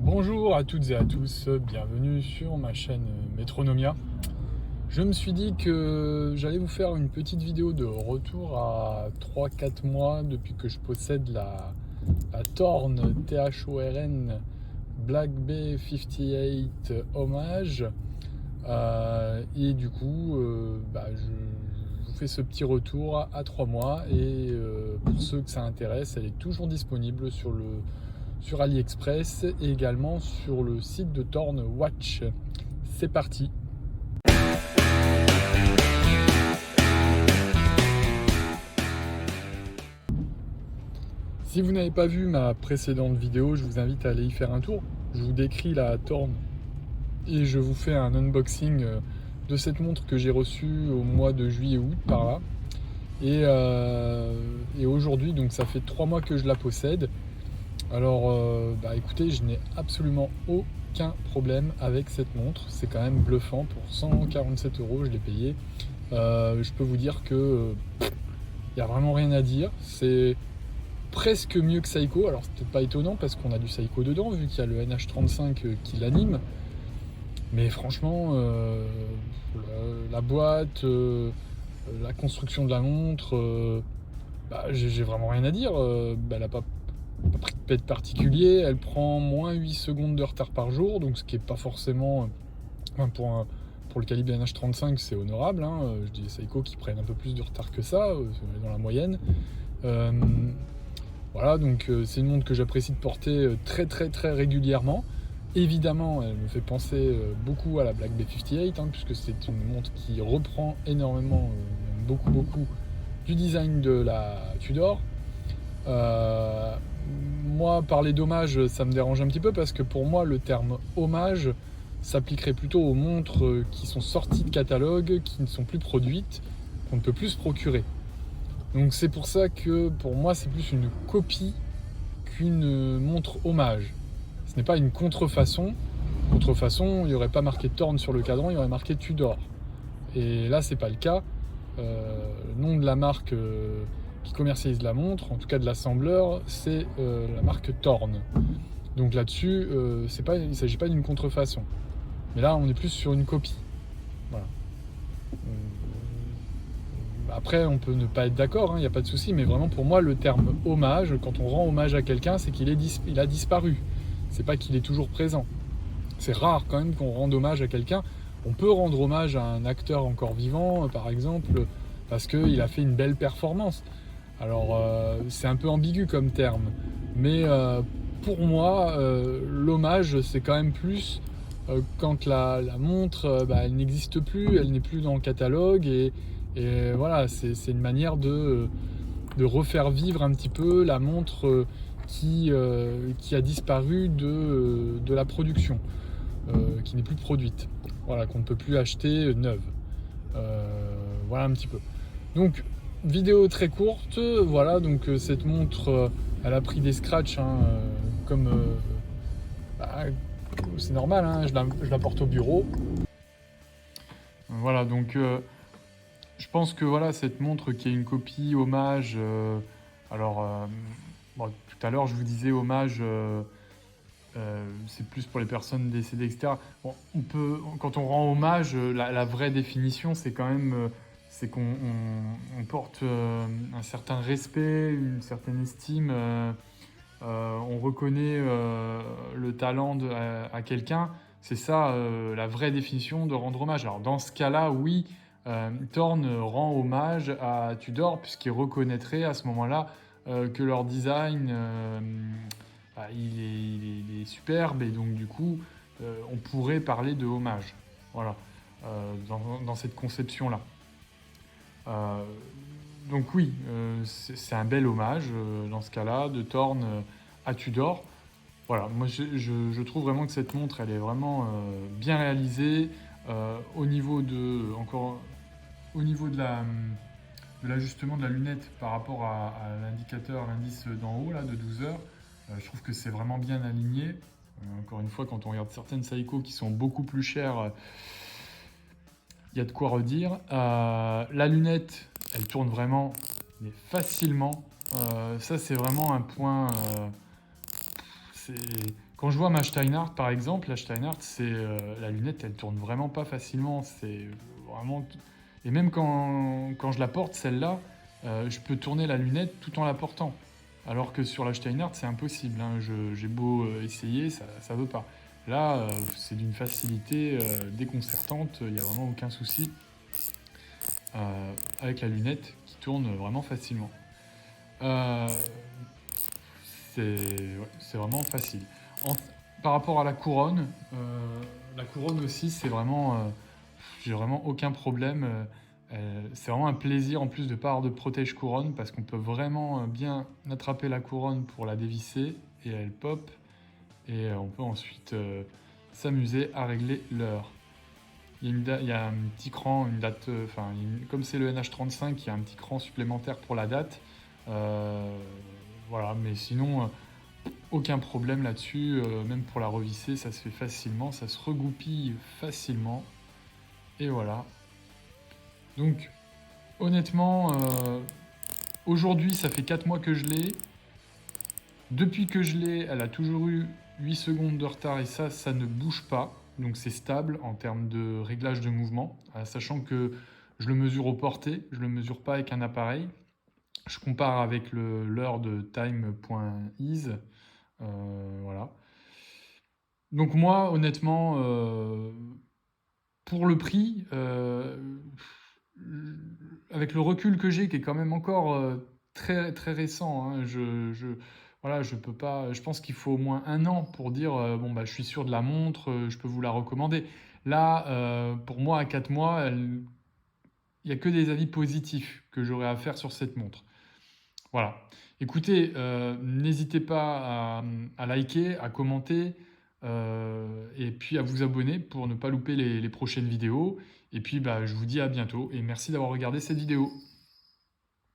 Bonjour à toutes et à tous, bienvenue sur ma chaîne Metronomia. Je me suis dit que j'allais vous faire une petite vidéo de retour à 3-4 mois depuis que je possède la Thorn THORN Black Bay 58 Hommage. Et du coup, je vous fais ce petit retour à 3 mois. Et pour ceux que ça intéresse, elle est toujours disponible sur AliExpress et également sur le site de Thorn Watch. C'est parti. Si vous n'avez pas vu ma précédente vidéo, je vous invite à aller y faire un tour. Je vous décris la Thorn et je vous fais un unboxing de cette montre que j'ai reçue au mois de juillet-août par là. Et aujourd'hui, donc ça fait 3 mois que je la possède. Alors, écoutez, je n'ai absolument aucun problème avec cette montre. C'est quand même bluffant. Pour 147 €, je l'ai payé. Je peux vous dire que il n'y a vraiment rien à dire. C'est presque mieux que Seiko. Alors, c'est peut-être pas étonnant parce qu'on a du Seiko dedans, vu qu'il y a le NH35 qui l'anime. Mais franchement, la boîte, la construction de la montre, j'ai vraiment rien à dire. Elle n'a pas pris de pète particulier, elle prend moins 8 secondes de retard par jour, donc ce qui est pas forcément, pour le calibre NH35, c'est honorable, hein. Je dis les Seiko qui prennent un peu plus de retard que ça, dans la moyenne. Voilà, donc c'est une montre que j'apprécie de porter très très très régulièrement. Évidemment, elle me fait penser beaucoup à la Black Bay 58, hein, puisque c'est une montre qui reprend énormément, beaucoup du design de la Tudor. Moi, parler d'hommage, ça me dérange un petit peu parce que pour moi, le terme hommage s'appliquerait plutôt aux montres qui sont sorties de catalogue, qui ne sont plus produites, qu'on ne peut plus se procurer. Donc c'est pour ça que pour moi, c'est plus une copie qu'une montre hommage. Ce n'est pas une contrefaçon. Contrefaçon, il n'y aurait pas marqué Thorn sur le cadran, il y aurait marqué Tudor. Et là, c'est pas le cas. Le nom de la marque qui commercialise la montre, en tout cas de l'assembleur, c'est la marque Thorn. Donc là-dessus, il ne s'agit pas d'une contrefaçon. Mais là, on est plus sur une copie. Voilà. Après, on peut ne pas être d'accord, il n'y a pas de souci, mais vraiment pour moi, le terme hommage, quand on rend hommage à quelqu'un, c'est qu'il a disparu. C'est pas qu'il est toujours présent. C'est rare quand même qu'on rende hommage à quelqu'un. On peut rendre hommage à un acteur encore vivant, par exemple, parce qu'il a fait une belle performance. Alors, c'est un peu ambigu comme terme, mais pour moi, l'hommage, c'est quand même plus quand la montre, elle n'existe plus, elle n'est plus dans le catalogue, et voilà, c'est une manière de refaire vivre un petit peu la montre qui a disparu de la production, qui n'est plus produite, voilà, qu'on ne peut plus acheter neuve. Voilà un petit peu. Donc, vidéo très courte, voilà, donc cette montre, elle a pris des scratchs, hein, comme bah, c'est normal, hein, je la porte au bureau. Voilà, donc je pense que voilà, cette montre qui est une copie hommage, bon, tout à l'heure je vous disais hommage, c'est plus pour les personnes décédées, etc. Bon, quand on rend hommage, la vraie définition, c'est quand même, c'est qu'on porte un certain respect, une certaine estime, on reconnaît le talent à quelqu'un. C'est ça la vraie définition de rendre hommage. Alors dans ce cas-là, oui, Thorn rend hommage à Tudor puisqu'il reconnaîtrait à ce moment-là que leur design il est superbe, et donc du coup on pourrait parler de hommage, voilà, dans cette conception-là. Donc oui, c'est un bel hommage dans ce cas-là de Thorn à Tudor. Voilà, moi je trouve vraiment que cette montre, elle est vraiment bien réalisée au niveau de l'ajustement de la lunette par rapport à l'indicateur, l'indice d'en haut là, de 12 heures. Je trouve que c'est vraiment bien aligné. Encore une fois, quand on regarde certaines Seiko qui sont beaucoup plus chères, il y a de quoi redire. La lunette, elle tourne vraiment, mais facilement. Ça, c'est vraiment un point. Quand je vois ma Steinhardt, par exemple, la Steinhardt, la lunette, elle tourne vraiment pas facilement. C'est vraiment... Et même quand je la porte, celle-là, je peux tourner la lunette tout en la portant. Alors que sur la Steinhardt, c'est impossible, hein. J'ai beau essayer, ça veut pas. Là, c'est d'une facilité déconcertante, il n'y a vraiment aucun souci avec la lunette qui tourne vraiment facilement. Euh, c'est vraiment facile. En- Par rapport à la couronne aussi, j'ai vraiment aucun problème. C'est vraiment un plaisir en plus de pas avoir de protège couronne parce qu'on peut vraiment bien attraper la couronne pour la dévisser et elle pop et on peut ensuite s'amuser à régler l'heure. Il y a un petit cran, une date, comme c'est le NH35, il y a un petit cran supplémentaire pour la date. Euh, voilà, mais sinon, aucun problème là-dessus. Même pour la revisser, ça se fait facilement, ça se regoupille facilement. Et voilà. Donc, honnêtement, aujourd'hui, ça fait 4 mois que je l'ai. Depuis que je l'ai, elle a toujours eu 8 secondes de retard et ça ne bouge pas. Donc c'est stable en termes de réglage de mouvement, sachant que je le mesure au porté, je le mesure pas avec un appareil. Je compare avec l'heure de time.ease. Voilà. Donc moi, honnêtement, pour le prix, avec le recul que j'ai, qui est quand même encore très très récent, hein, voilà, je peux pas. Je pense qu'il faut au moins un an pour dire bon bah je suis sûr de la montre, je peux vous la recommander. Là, pour moi, à 4 mois, il y a que des avis positifs que j'aurais à faire sur cette montre. Voilà. Écoutez, n'hésitez pas à liker, à commenter, et puis à vous abonner pour ne pas louper les prochaines vidéos. Et puis, bah, je vous dis à bientôt et merci d'avoir regardé cette vidéo.